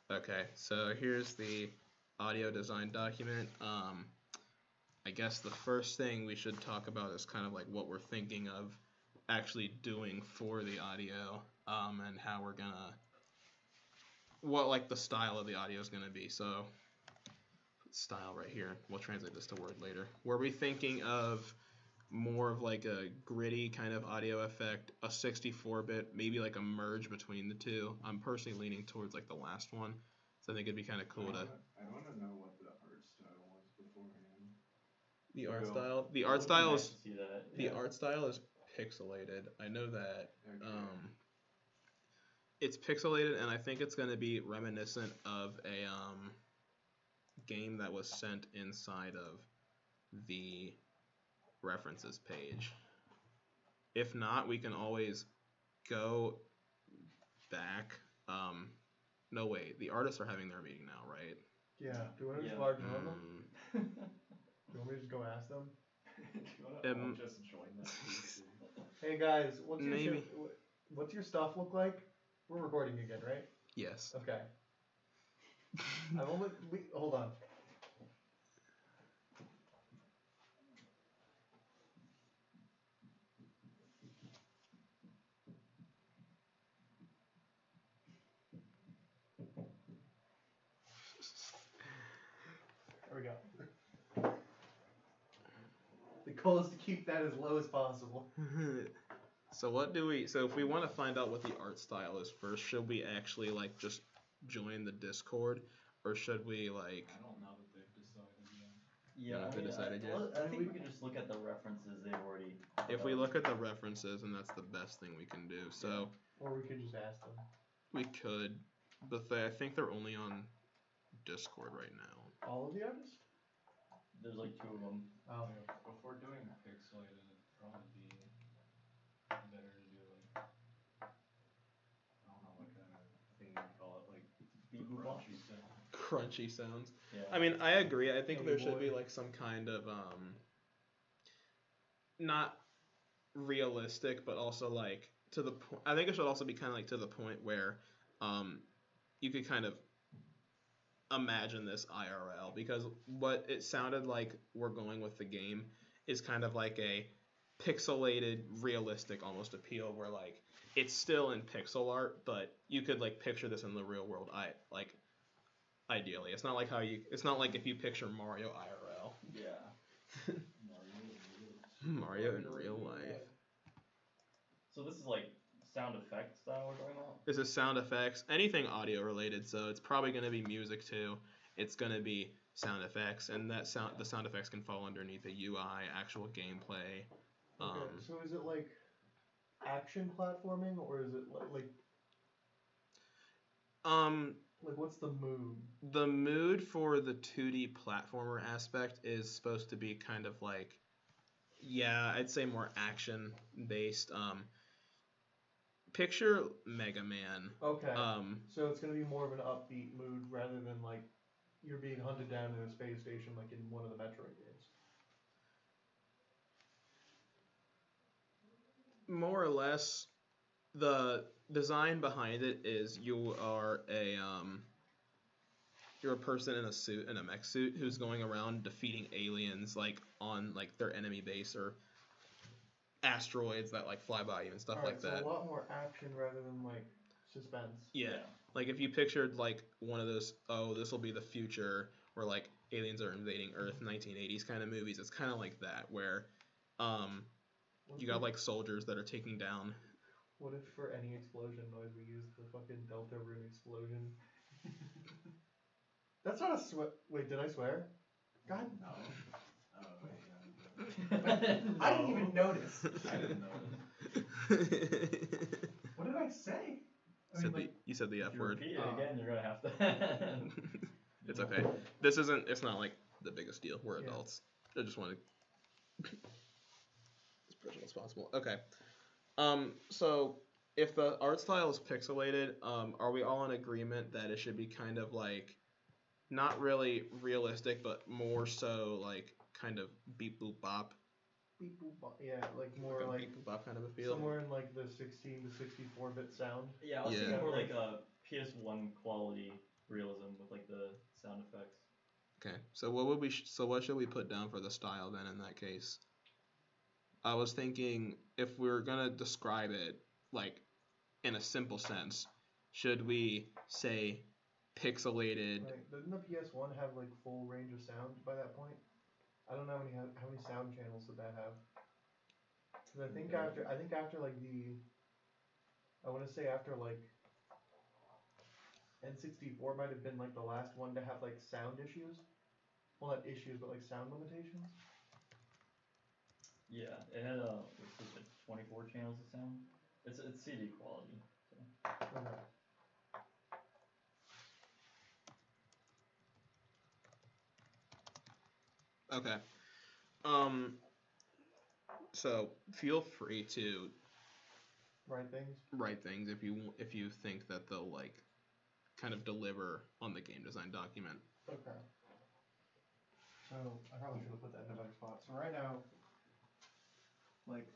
Okay, so here's the audio design document. I guess the first thing we should talk about is kind of like what we're thinking of actually doing for the audio, and how we're gonna, what like the style of the audio is gonna be. So style right here. We'll translate this to Word later. Were we thinking of more of like a gritty kind of audio effect, a 64-bit, maybe like a merge between the two? I'm personally leaning towards like the last one, so I think it'd be kind of cool to. I want to know what the art style was beforehand. The art style. The art style is pixelated. I know that. Okay. It's pixelated, and I think it's going to be reminiscent of a game that was sent inside of the references page. If not, we can always go back. No, wait. The artists are having their meeting now, right? Yeah. Do you want to just large on them? Do you want me to just go ask them? Do you want to just join that? Hey guys, what's your stuff look like? We're recording again, right? Yes. Okay. Hold on. There we go. The goal is to keep that as low as possible. So if we want to find out what the art style is first, should we actually like just join the Discord, or should we like? I don't know that they've decided yet. Yeah, I think we could just look at the references they've already. If we look at the references, and that's the best thing we can do. So. Or we could just ask them. We could, but I think they're only on Discord right now. All of the artists? There's like 2 of them. Oh. Yeah, before doing pixelated, it'd probably be better to do like, I don't know what kind of thing you call it, like crunchy sound. Crunchy sounds. Yeah. I mean, I agree. I think there should be like some kind of not realistic, but also like to the point. I think it should also be kind of like to the point where you could kind of imagine this IRL, because what it sounded like we're going with the game is kind of like a pixelated, realistic almost appeal, where like it's still in pixel art, but you could like picture this in the real world. Ideally, it's not like if you picture Mario IRL. Yeah. Mario in real life. So this is like sound effect style we're talking about? This is sound effects, anything audio related, so it's probably going to be music too. It's going to be sound effects, and the sound effects can fall underneath a UI, actual gameplay. Okay, so is it like action platforming, or is it like what's the mood? The mood for the 2D platformer aspect is supposed to be kind of like, yeah, I'd say more action based. Picture Mega Man. Okay. So it's gonna be more of an upbeat mood rather than like you're being hunted down in a space station like in one of the Metroid games. More or less, the design behind it is you're a person in a mech suit who's going around defeating aliens like on like their enemy base or asteroids that like fly by you and stuff like that. So a lot more action rather than like suspense. Yeah. Like if you pictured like one of those, this will be the future where like aliens are invading Earth, 1980s kind of movies. It's kind of like that where you got like soldiers that are taking down. What if for any explosion noise we use the fucking Delta Rune explosion? That's not a swear. Wait, did I swear? God. No. No. I didn't even notice. I didn't notice. What did I say? You said the F word. Repeat it again, you're gonna have to. It's okay. It's not like the biggest deal. We're adults. I just want to as professional as possible. Okay. So if the art style is pixelated, are we all in agreement that it should be kind of like not really realistic, but more so like kind of beep boop bop? Beep boop bop. Yeah, like more like beep boop bop kind of a feel. Somewhere in like the 16 to 64-bit sound. Yeah, I was thinking more like a PS1 quality realism with like the sound effects. Okay, so what should we put down for the style then in that case? I was thinking if we were gonna describe it like in a simple sense, should we say pixelated? Right. Doesn't the PS1 have like full range of sound by that point? I don't know how many sound channels did that have. Because I think after like I want to say after like N64 might have been like the last one to have like sound issues. Well, not issues, but like sound limitations. Yeah, it had what's this, like 24 channels of sound. It's CD quality. So. Okay. Okay. So feel free to write things if you think that they'll like kind of deliver on the game design document. Okay. So I probably should have put that in a better spot. So right now, like,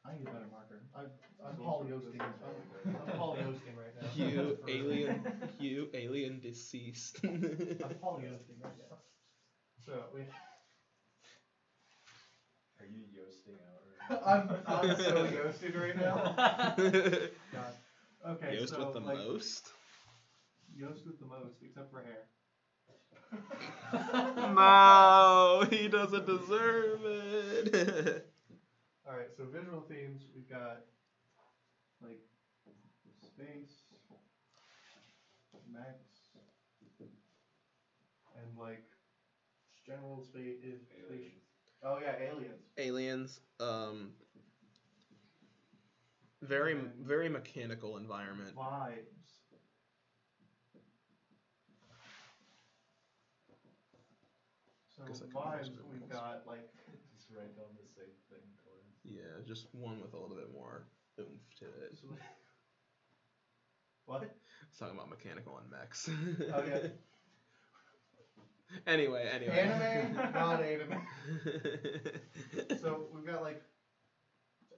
I need a better marker. I'm polyosting. I'm polyosting right now. You alien deceased. I'm polyosting right now. So we. Are you yoasting out right now? I'm so yoasted right now. God. Okay, Yoast so with the like, most? Yoast with the most, except for hair. No, he doesn't deserve it. Alright, so visual themes, we've got like space, max, and like general space is space. Oh yeah, aliens. Aliens. Very mechanical environment. Vibes. So vibes, we've got like. Just write down the same thing twice. Yeah, just one with a little bit more oomph to it. What? It's talking about mechanical and mechs. Oh yeah. Anyway. Anime, non-anime. So we've got like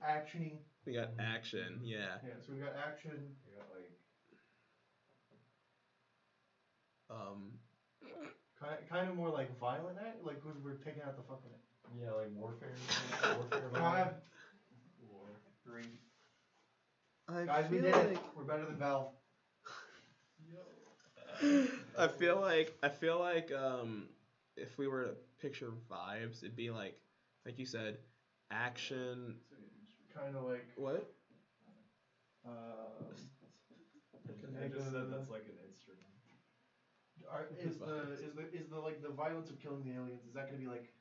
actiony. We got action, yeah. Yeah, so we got action. We got like kind of more like violent act, like because we're taking out the fucking. yeah, like warfare. Five, War. 3. I Guys, we feel did like it. We're better than Valve. I feel like if we were to picture vibes, it'd be like you said, action. Kind of like What? I just said that's like an instrument. Is the like the violence of killing the aliens? Is that gonna be like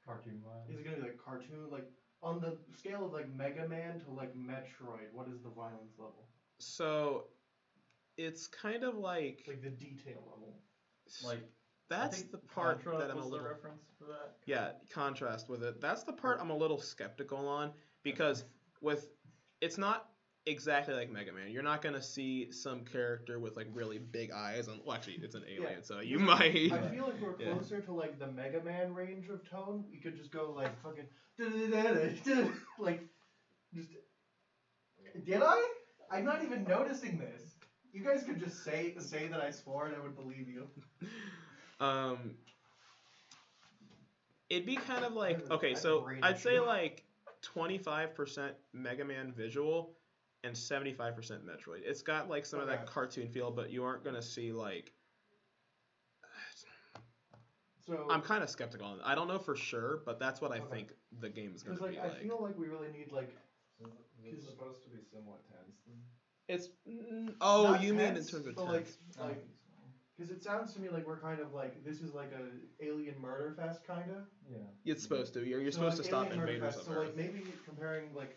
Cartoon violence. Is it gonna be like cartoon? Like on the scale of like Mega Man to like Metroid, what is the violence level? So, it's kind of like the detail level. Like that's the part Contra that I'm was a little. the reference for that. Yeah, contrast with it. That's the part I'm a little skeptical on because it's not exactly like Mega Man. You're not gonna see some character with like really big eyes. Well, actually, it's an alien, so you might. I feel like we're closer to like the Mega Man range of tone. We could just go like fucking like just. Did I? I'm not even noticing this. You guys could just say that I swore and I would believe you. It'd be kind of like okay, so I'd say like 25% Mega Man visual and 75% Metroid. It's got like some of that cartoon feel, but you aren't gonna see like. So I'm kind of skeptical on it. I don't know for sure, but that's what I think the game is gonna be like. I feel like we really need like. So is it supposed to be somewhat tense then? It's Not you mean in tense, terms of but tense? like because it sounds to me like we're kind of like this is like a alien murder fest kind of. Yeah. It's supposed to. You're So, supposed like, to stop alien murder invaders fest, of so Earth. like maybe comparing like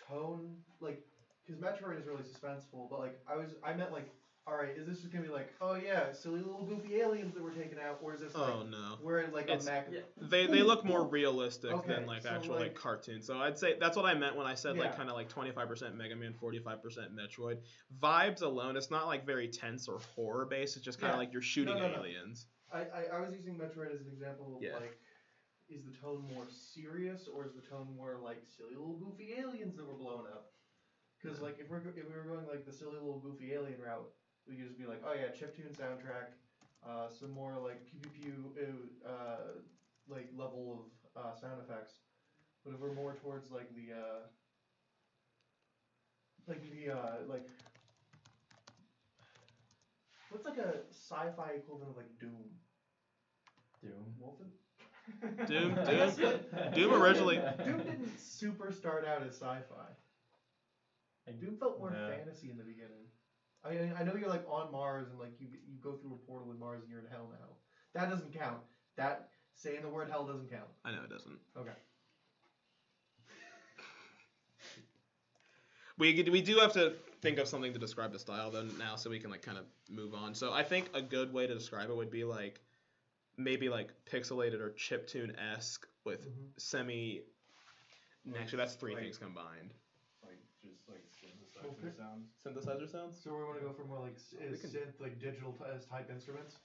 tone like because Metroid is really suspenseful, but like I meant like. Alright, is this just gonna be like, oh yeah, silly little goofy aliens that were taken out, or is this like, no. we're in like a mech? They look more realistic Okay, than like so, actual like- like cartoons. So I'd say that's what I meant when I said like Yeah. kind of like 25% Mega Man, 45% Metroid. Vibes alone, it's not like very tense or horror based. It's just kind of Yeah. like you're shooting No. aliens. I was using Metroid as an example of Yeah. like, is the tone more serious or is the tone more like silly little goofy aliens that were blown up? Because like if we were going like the silly little goofy alien route, we could just be like, oh yeah, chiptune soundtrack, some more like pew pew pew, like level of sound effects. But if we're more towards like the like what's like a sci-fi equivalent of like Doom? Doom. Wolfen? Doom originally. Doom didn't super start out as sci-fi. Doom felt more Yeah. fantasy in the beginning. I know you're like on Mars and like you go through a portal in Mars and you're in hell now. That doesn't count. That saying the word hell doesn't count. I know it doesn't. Okay. We do have to think of something to describe the style though now, so we can like kind of move on. So I think a good way to describe it would be like maybe like pixelated or chiptune-esque with semi. Actually, that's three things combined. Like just like synthesizer sounds. Synthesizer sounds. So we want to go for more like synth, like digital type instruments.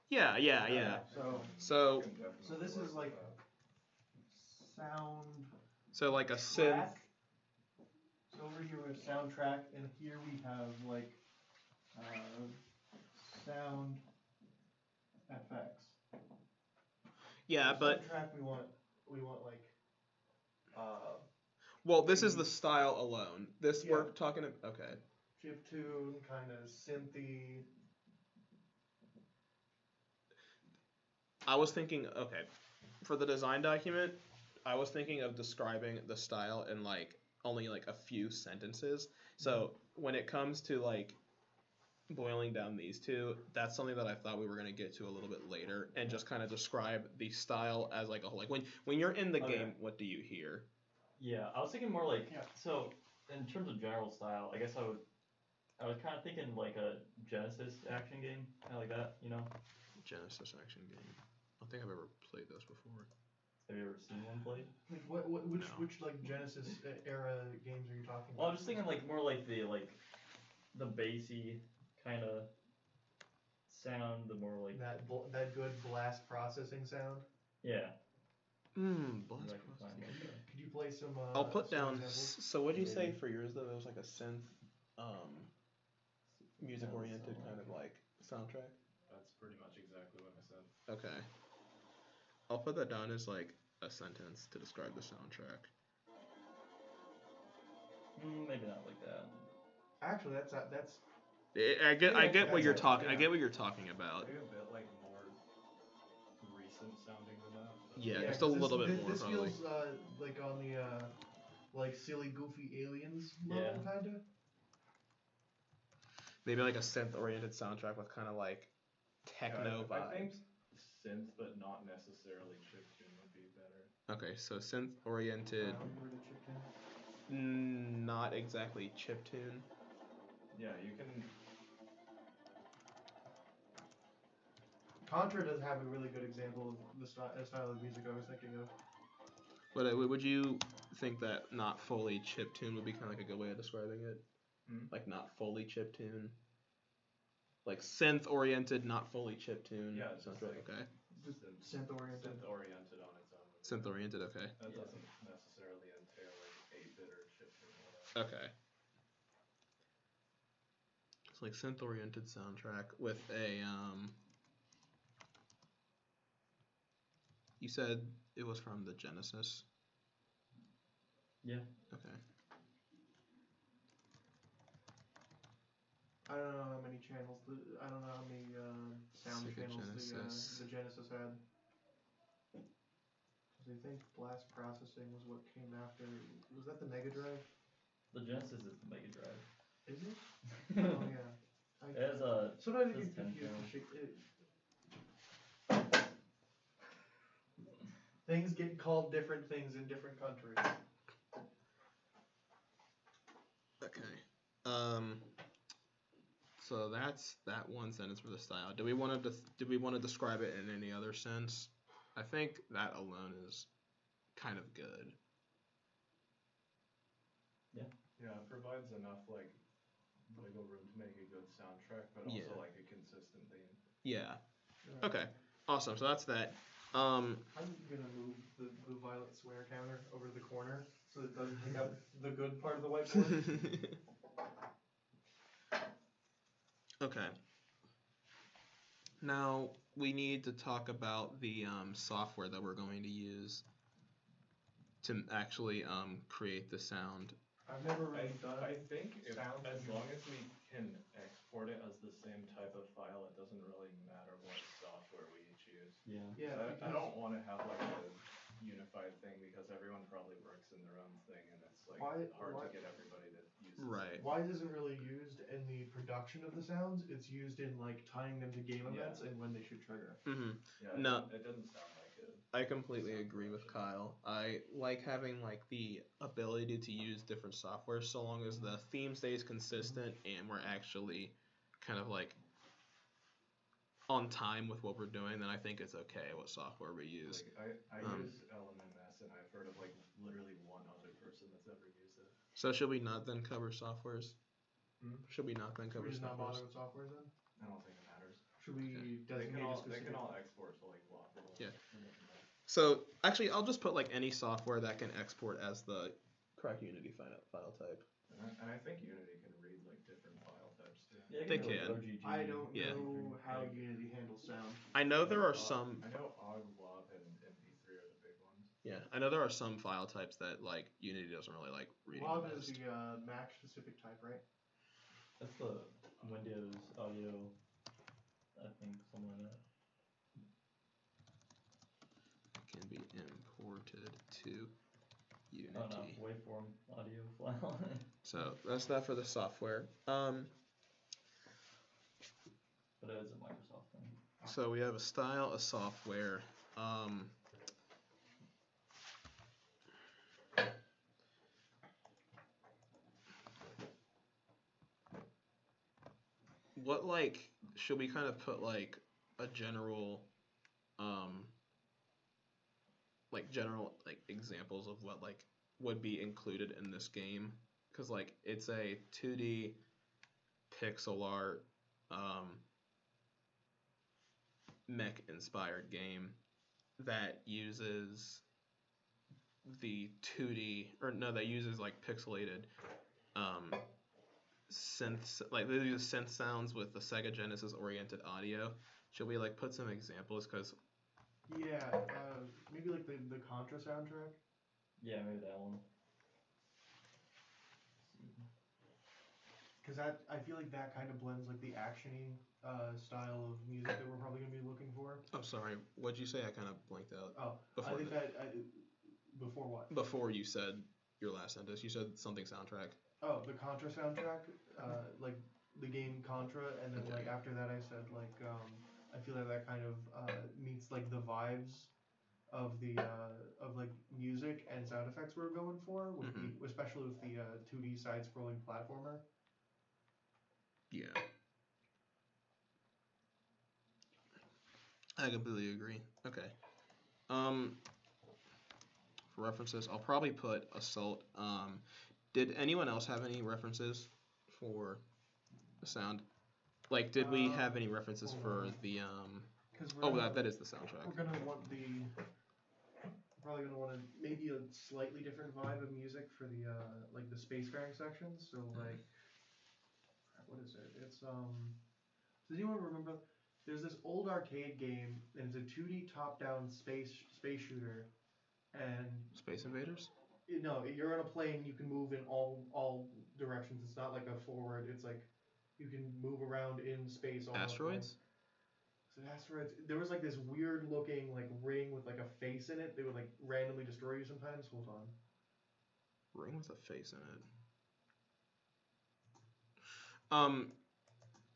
Yeah. So So this is like sound. So like a synth. Track. So over here we have soundtrack, and here we have like sound effects. Yeah, but soundtrack we want like well, this is the style alone. This we're talking about. Okay. chiptune, kind of synthy. I was thinking, okay, for the design document, I was thinking of describing the style in like only like a few sentences. So when it comes to like boiling down these two, that's something that I thought we were gonna get to a little bit later, and just kind of describe the style as like a whole. Like when you're in the game, what do you hear? Yeah, I was thinking more like so. In terms of general style, I guess I was kind of thinking like a Genesis action game, kind of like that, you know. Genesis action game. I don't think I've ever played those before. Have you ever seen one played? Like which like Genesis era games are you talking about? Well, I'm just thinking like more like the bassy kind of sound, the more like that good blast processing sound. Yeah. Blast Like, processing. Could you play some? I'll put some down. examples? So what did you say for yours though? It was like a synth, music oriented kind of like soundtrack. That's pretty much exactly what I said. Okay. I'll put that down as like a sentence to describe the soundtrack. Maybe not like that. Actually, that's. I get what you're talking. I get what you're talking about. Maybe a bit like more recent sounding than that. Yeah, just a little bit more. This probably. feels like on the like silly goofy aliens level kinda. Maybe like a synth oriented soundtrack with kind of like techno vibes. I think synth, but not necessarily chiptune would be better. Okay, so synth oriented. Not exactly chiptune. Yeah, you can. Contra does have a really good example of the style of music I was thinking of. But would you think that not fully chiptune would be kind of like a good way of describing it? Like not fully chiptune? Like synth oriented, not fully chiptune? Yeah, it's sounds right. like Okay. Just synth oriented. Synth oriented on its own. Synth oriented, okay. That doesn't necessarily entail like 8-bit or chiptune or whatever. Okay. It's like synth oriented soundtrack with a you said it was from the Genesis? Yeah. Okay. I don't know how many channels. I don't know how many sound Sega channels Genesis. the Genesis had. Because I think blast processing was what came after. Was that the Mega Drive? The Genesis is the Mega Drive. Is it? Oh yeah. It has a. Sometimes I This get confused. 10 Things get called different things in different countries. Okay. So that's that one sentence for the style. Do we want to describe it in any other sense? I think that alone is kind of good. Yeah. Yeah, it provides enough like wiggle room to make a good soundtrack, but also like a consistent theme. Yeah. Okay. Awesome. So that's that. I'm gonna move the violet swear counter over to the corner so it doesn't take up the good part of the whiteboard. Okay. Now we need to talk about the software that we're going to use to actually create the sound. I've never really done I think if, sound as in- long as we can export it as the same type of file, it doesn't really matter what software we choose. Yeah. Yeah, I because don't want to have like a unified thing because everyone probably works in their own thing and it's like Why- hard why- to get everybody to use the Right. same. Why isn't really used in the production of the sounds? It's used in like tying them to game Yeah. events and when they should trigger. Mm-hmm. Yeah, No. it doesn't sound like it. I completely agree with Kyle. I like having like the ability to use different software so long as the theme stays consistent and we're actually kind of like on time with what we're doing. Then I think it's okay what software we use. Like I Um, use LMMS and I've heard of like literally one other person that's ever used it. So should we not then cover softwares? Hmm? Should we not then Should cover we just not bother softwares? with software then? I don't think it matters. Should we They designate can a all specific? export to like lockable. Yeah. and they can, like, So actually, I'll just put like any software that can export as the correct Unity file type. And I think Unity can read like different file types too. Yeah, They can do, like, can. OGG. I don't Yeah. know how Unity handles sound. I know there are some. I know OGG, WAP, and MP3 are the big ones. Yeah, I know there are some file types that like Unity doesn't really like reading. WAV the is most. the Mac specific type, right? That's the Windows audio, I think, something like that. Can be imported to Unity. Oh no, waveform audio file. So that's that for the software. But it is a Microsoft thing. So we have a style, a software. What like should we kind of put like a general, general like examples of what like would be included in this game? Because like it's a 2D pixel art mech inspired game that uses the 2D or no that uses like pixelated synths, like they use synth sounds with the Sega Genesis oriented audio. Should we like put some examples? Because Yeah, maybe like the Contra soundtrack. Yeah, maybe that one. Because that, I feel like that kind of blends like the actiony style of music that we're probably gonna be looking for. oh sorry, what'd you say? I kind of blanked out. Oh, Before I think the- that before what? Before you said your last sentence, you said something soundtrack. Oh, the Contra soundtrack, like the game Contra, and then Okay. like after that I said like I feel like that kind of meets like the vibes of the of like music and sound effects we're going for, with the especially with the 2D side-scrolling platformer. Yeah. I completely agree. Okay. For references, I'll probably put Assault. Did anyone else have any references for the sound? Like, did we have any references for the 'Cause we're Oh, gonna- that is the soundtrack. We're gonna want probably gonna want maybe a slightly different vibe of music for the like the spacefaring sections. So like, crap, what is it? It's Does anyone remember? There's this old arcade game, and it's a 2D top-down space shooter, and Space Invaders? no, you're on a plane. You can move in all directions. It's not like a forward. It's like you can move around in space. On Asteroids? So asteroids. There was like this weird looking like ring with like a face in it. They would like randomly destroy you sometimes. Hold on. Ring with a face in it.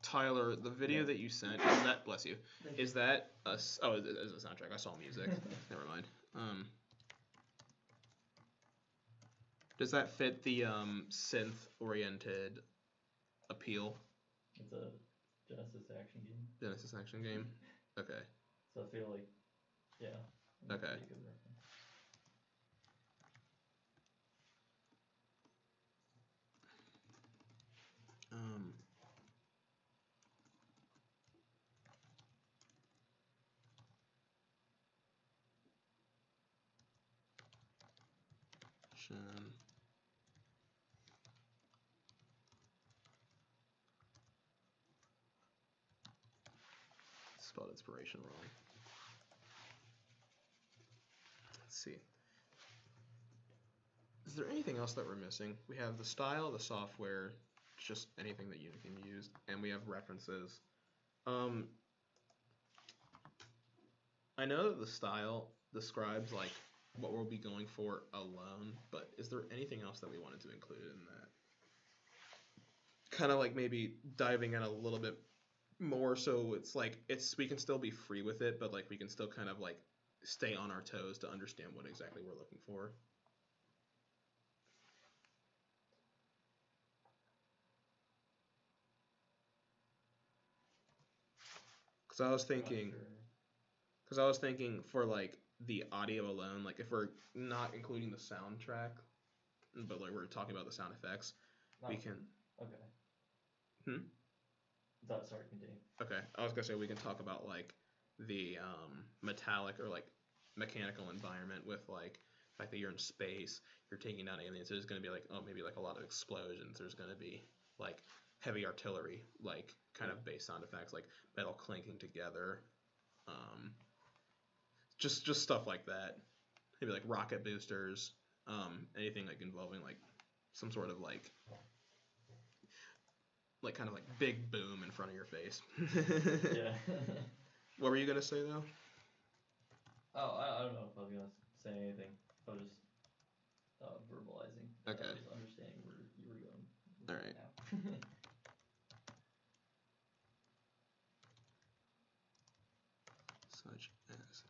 Tyler, the video that you sent, is that, bless you, is that it's a soundtrack. I saw music. Never mind. Does that fit the synth-oriented appeal? It's a Genesis action game. Genesis action game? Okay. So I feel like, yeah. Okay. Pretty good reference. Gen. spelled inspiration wrong. Let's see. Is there anything else that we're missing? We have the style, the software, just anything that you can use, and we have references. I know that the style describes like what we'll be going for alone, but is there anything else that we wanted to include in that? Kind of like maybe diving in a little bit more, so it's like we can still be free with it, but like we can still kind of like stay on our toes to understand what exactly we're looking for. Because I was thinking for like the audio alone, like if we're not including the soundtrack, but like we're talking about the sound effects, we can. Okay. Hmm. Sorry, continue. Okay, I was gonna say we can talk about like the metallic or like mechanical environment with like the fact that you're in space, you're taking down aliens. There's gonna be like maybe like a lot of explosions. There's gonna be like heavy artillery, like kind of bass sound effects, like metal clanking together, just stuff like that. Maybe like rocket boosters, anything like involving like some sort of like kind of like big boom in front of your face. Yeah. What were you gonna say though? Oh, I don't know if I was gonna say anything. I was just verbalizing. Okay. I was understanding where you were going. All right. Now. Such as.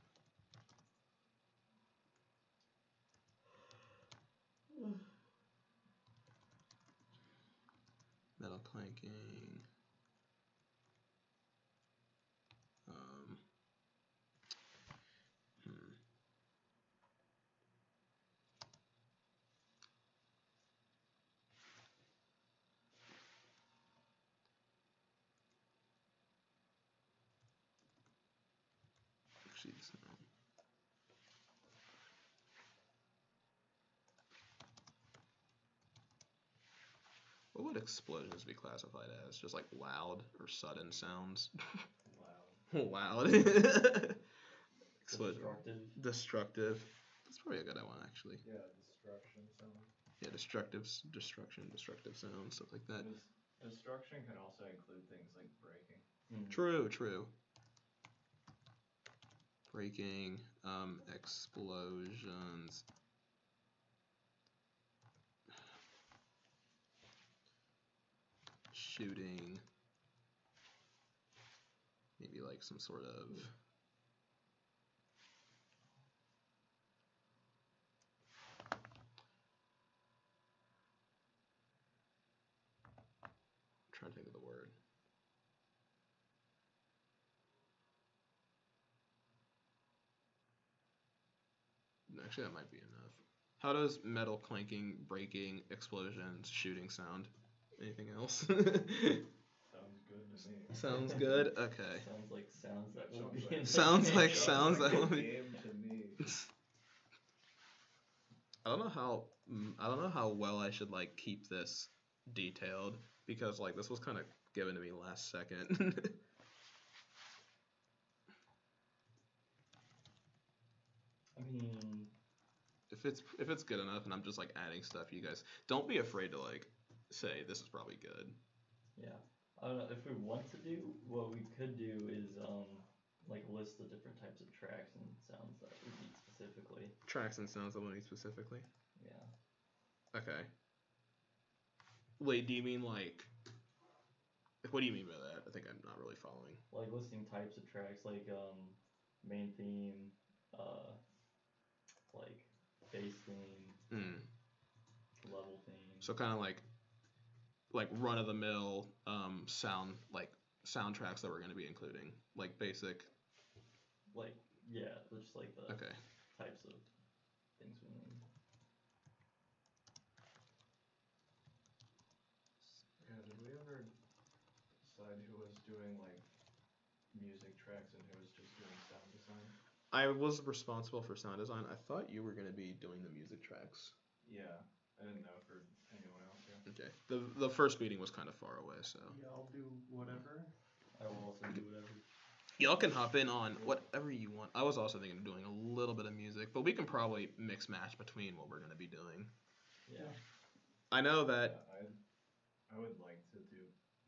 Metal clanking. Actually, what would explosions be classified as? Just like loud or sudden sounds? Loud. Loud. Explosion. Destructive. That's probably a good one, actually. Yeah, destruction sounds. Yeah, destructive sounds, stuff like that. Destruction can also include things like breaking. True. Breaking, explosions. Shooting. Maybe like some sort of. I'm trying to think of the word. Actually, that might be enough. How does metal clanking, breaking, explosions, shooting sound? Anything else? Sounds good to me. Sounds good? Okay. Sounds like sounds that would be in Sounds like game. sounds that would be. Game to me. I don't know how well I should like keep this detailed because like this was kind of given to me last second. I mean, if it's good enough and I'm just like adding stuff, you guys don't be afraid to like say this is probably good. yeah. I don't know if we want to do what we could do is like list the different types of tracks and sounds that we need specifically. Tracks and sounds that we need specifically. Yeah. Okay. Wait, do you mean like? What do you mean by that? I think I'm not really following. Like listing types of tracks, like main theme, like bass theme, level theme. So kind of like run of the mill sound like soundtracks that we're going to be including, like basic. Like yeah, just like the Okay. types of things we need. Yeah, did we ever decide who was doing like music tracks and who was just doing sound design? I was responsible for sound design. I thought you were going to be doing the music tracks. Yeah, I didn't know for anyone else. Yeah. Okay. The first meeting was kind of far away, so. Yeah, I'll do whatever. I will also do whatever. Y'all can hop in on whatever you want. I was also thinking of doing a little bit of music, but we can probably mix match between what we're gonna be doing. Yeah. I know that. I would like to do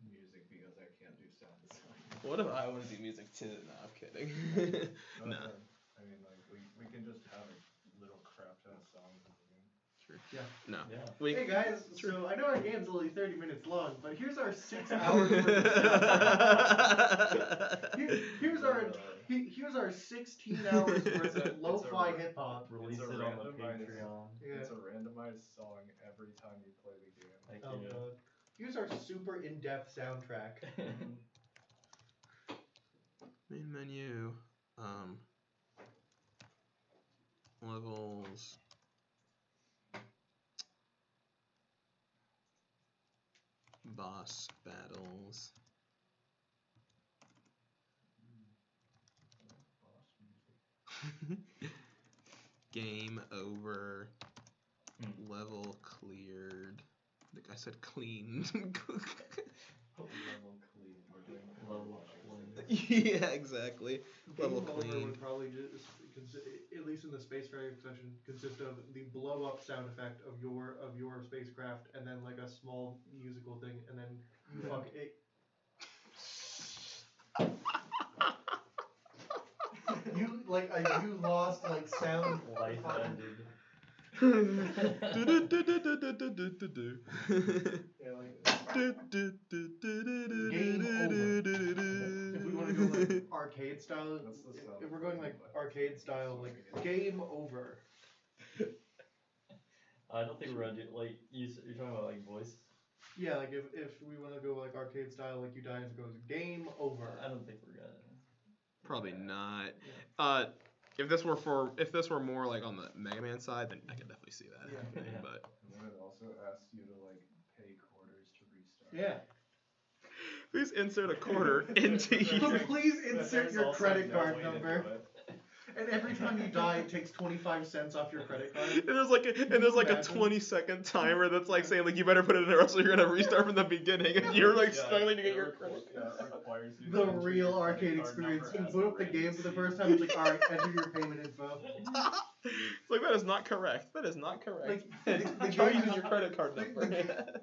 music because I can't do sound design. What if I want to do music too? No, I'm kidding. No. I mean, like, we can just have a little crap ton of songs in the game. Sure. Yeah. No. Yeah. Hey guys, Sure. so I know our game's only 30 minutes long, but here's our 6 hours worth of here's our 16 hours worth of lo-fi hip hop. Release It's it a on the randomized- Patreon. Yeah. It's a randomized song every time you play the game. Like, Oh yeah. god. Here's our super in-depth soundtrack. Main menu. Levels. Boss battles. Game over. Level cleared. I think I said cleaned. Level clean. We're doing Level clean. Yeah, exactly. Level Game over clean. would probably just, at least in the space variant session, consist of the blow up sound effect of your spacecraft, and then like a small musical thing, and then you fuck it. You like you lost like sound. Life ended. Yeah, like game over. If we want to go like arcade style, That's the sound if we're going like effect. arcade style, like game over. I don't think we're gonna do like you're talking about like voice. Yeah, like if we want to go like arcade style, like you die and it goes game over. I don't think we're gonna. Probably not. Yeah. If this were more like on the Mega Man side, then I could definitely see that Yeah. happening. Yeah. But And then it also asks you to like pay quarters to restart. Yeah. please insert a quarter into your. Please But insert there's your also credit no card way to do number. it. And every time you die, it takes 25 cents off your credit card. And there's like a 20-second timer that's like saying like you better put it in or else you're gonna restart from the beginning and you're like Yeah, struggling to get it your requ- credit. yeah, it requires you to The enter real your credit arcade card experience. number You as boot up the game for the first time, it's like, alright, enter your payment info. It's like that is not correct. That is not correct. Like, the Try game- using your credit card number.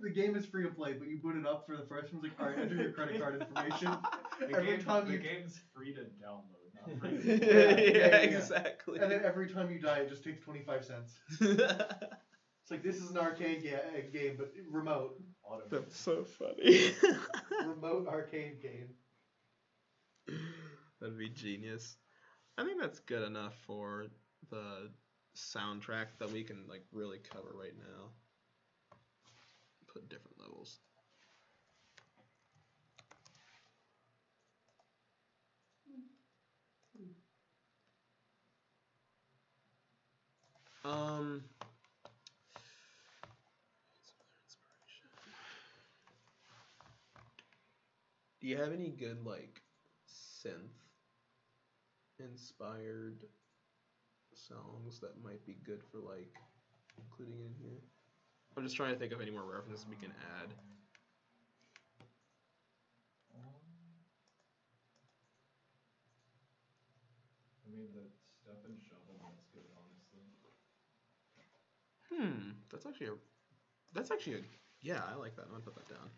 The game is free to play, but you boot it up for the first one, it's like, alright, enter your credit card information. The Every time the you game's free to download, not free yeah, to play. yeah. exactly. And then every time you die, it just takes 25 cents. It's like, this is an arcade game, but remote. Automated. That's so funny. Remote arcade game. That'd be genius. I think that's good enough for the soundtrack that we can like really cover right now. Put different levels. Do you have any good like synth inspired songs that might be good for like including in here? I'm just trying to think of any more references we can add. I mean, the Step and Shovel, that's good, honestly. That's actually a yeah, I like that. I'm gonna put that down.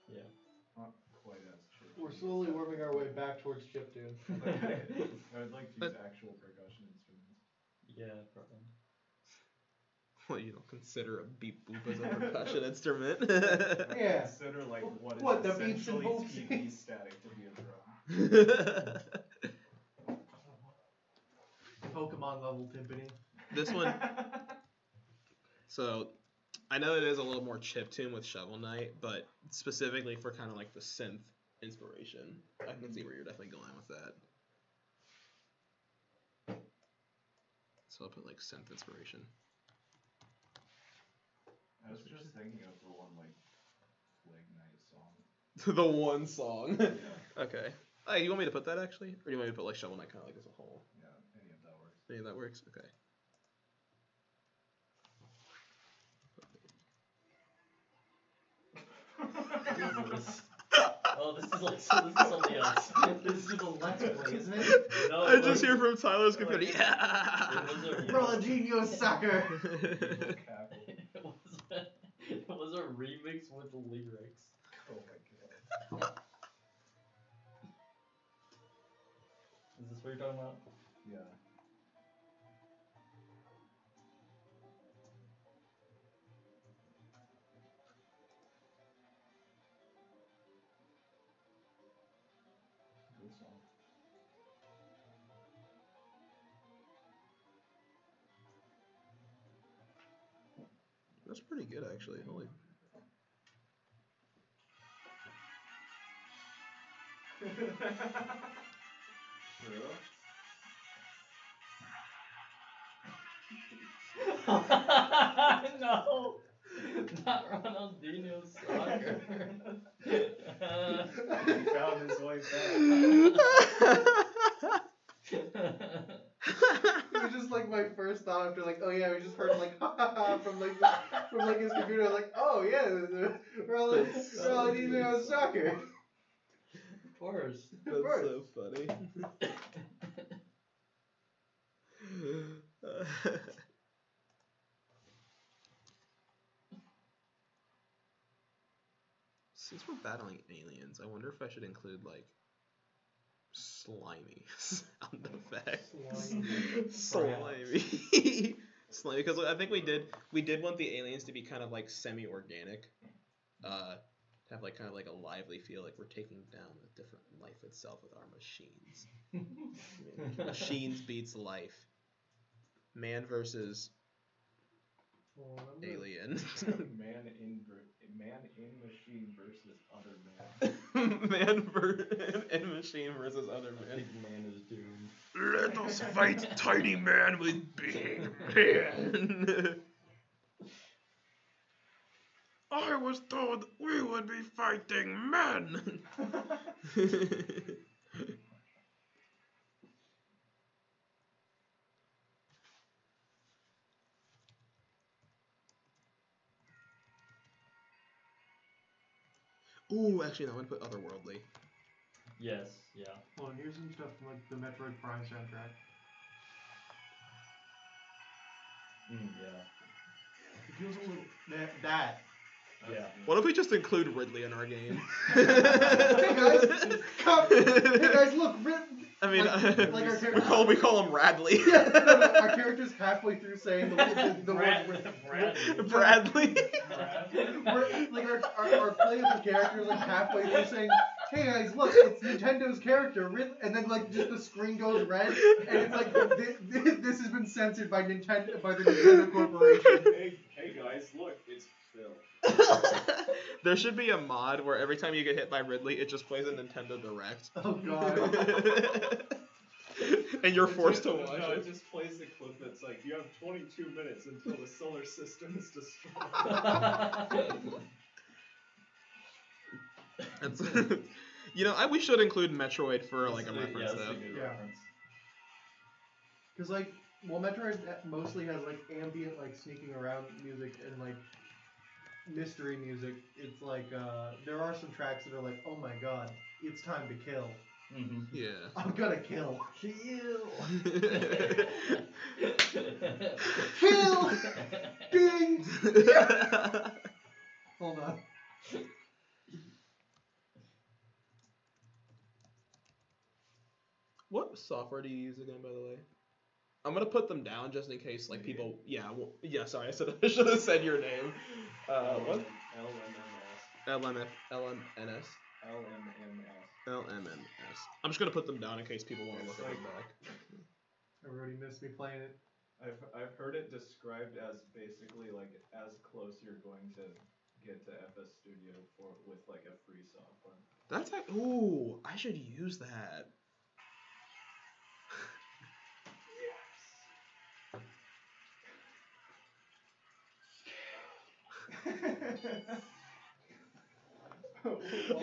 Yeah. Not quite as chiptune. We're slowly worming our way back towards chiptune. I would like to use actual percussion instruments. Yeah, probably. Well, you don't consider a beep boop as a percussion instrument. Yeah. Consider like what is What, the beeps and essentially boops? TV static to be a drum. Pokemon level timpani. This one. So, I know it is a little more chiptune with Shovel Knight, but specifically for kind of like the synth inspiration, I can see where you're definitely going with that. So I'll put like synth inspiration. I was just thinking of the one like Plague Knight song. The one song. Yeah. Okay. Hey, you want me to put that actually? Or do you want me to put like Shovel Knight kind of like as a whole? Yeah, any of that works. Any of that works? Okay. Oh, this is like this is something else. This is a let's play, isn't it? No, I it just was, hear from Tyler's like, computer. Yeah. it was a Ronaldinho sucker. Evil cackle. it was a remix with lyrics. Oh my god. Is this what you're talking about? Yeah. Good song. That's pretty good, actually. Holy. True. No, not Ronaldinho soccer. He found his way It was just like my first thought after like, oh yeah, we just heard like ha ha ha from like his computer. I was like, oh yeah, Ronaldinho soccer. Of course. That's so funny. Since we're battling aliens, I wonder if I should include like slimy sound effects. Slimy. Slimy, because I think we did want the aliens to be kind of like semi-organic, to have like kind of like a lively feel, like we're taking down a different life itself with our machines. I mean, machines beats life. Man versus alien. Man in machine versus other man. Man and machine versus other I man. think man is doomed. Let us fight tiny man with big man. I was told we would be fighting men. Ooh, actually, no, I'm gonna put otherworldly. Yes, yeah. Well, and here's some stuff from like the Metroid Prime soundtrack. Yeah. It feels a little that. Yeah. What if we just include Ridley in our game? Hey guys, come. Hey guys, look, I mean, like our character. we call him Radley. Yeah, no, our character's halfway through saying the word Bradley. like our playable character is like halfway through saying, "Hey guys, look, it's Nintendo's character," and then like just the screen goes red, and it's like this has been censored by the Nintendo Corporation. Hey guys, look, it's Phil. There should be a mod where every time you get hit by Ridley, it just plays a Nintendo Direct. Oh god. And you're forced to watch No, it. it just plays the clip that's like, you have 22 minutes until the solar system is destroyed. That's, you know, we should include Metroid for like a reference that's though. a good Yeah. reference. Because like, well, Metroid mostly has like ambient, like sneaking around music and like mystery music. It's like there are some tracks that are like, oh my god, it's time to kill. Mm-hmm. Yeah. I'm gonna kill. Kill. Kill. Ding. Hold on. What software do you use again, by the way? I'm gonna put them down just in case, like people. Yeah, well, yeah. Sorry, I should have said your name. What? LMMS. LMNS. LMMS. LMNS. I'm just gonna put them down in case people want to look at them back. Everybody missed me playing it. I've heard it described as basically like as close you're going to get to FS Studio with like a free software. That's like, ooh, I should use that.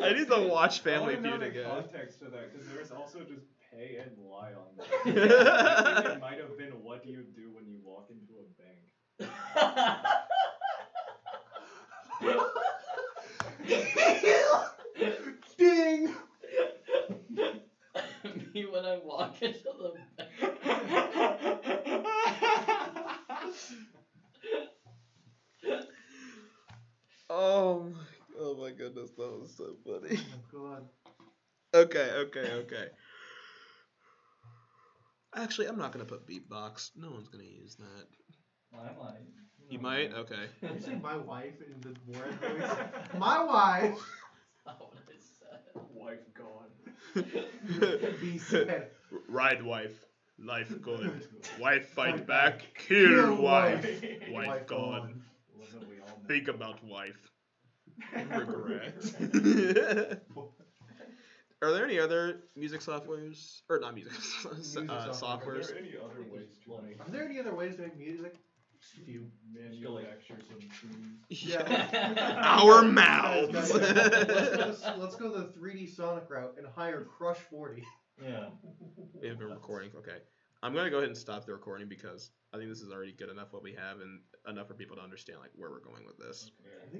I need to watch Family I Feud the again. context to that because there's also just pay and lie on that. I think it might have been what do you do when you walk into a bank. Ding. Oh my goodness, that was so funny. Oh my god. Okay. Actually, I'm not gonna put beatbox. No one's gonna use that. I might. You might? Okay. Did you say my wife in the Warren voice? My wife! That's not what I said. Wife gone. He said, Ride wife. Life good. Wife fight Fight back. back. Kill Kill wife. wife. Wife Wife gone. gone. Wasn't we all Think about wife. Regret. Are there any other music softwares? Or not music, software. Are softwares? there any other ways to make Are there any other ways to make music? Few. manufacture some tunes? Yeah. Our mouths. Let's go the 3D Sonic route and hire Crush 40. Yeah. We have been recording. Okay. I'm gonna go ahead and stop the recording because I think this is already good enough what we have and enough for people to understand like where we're going with this. Okay.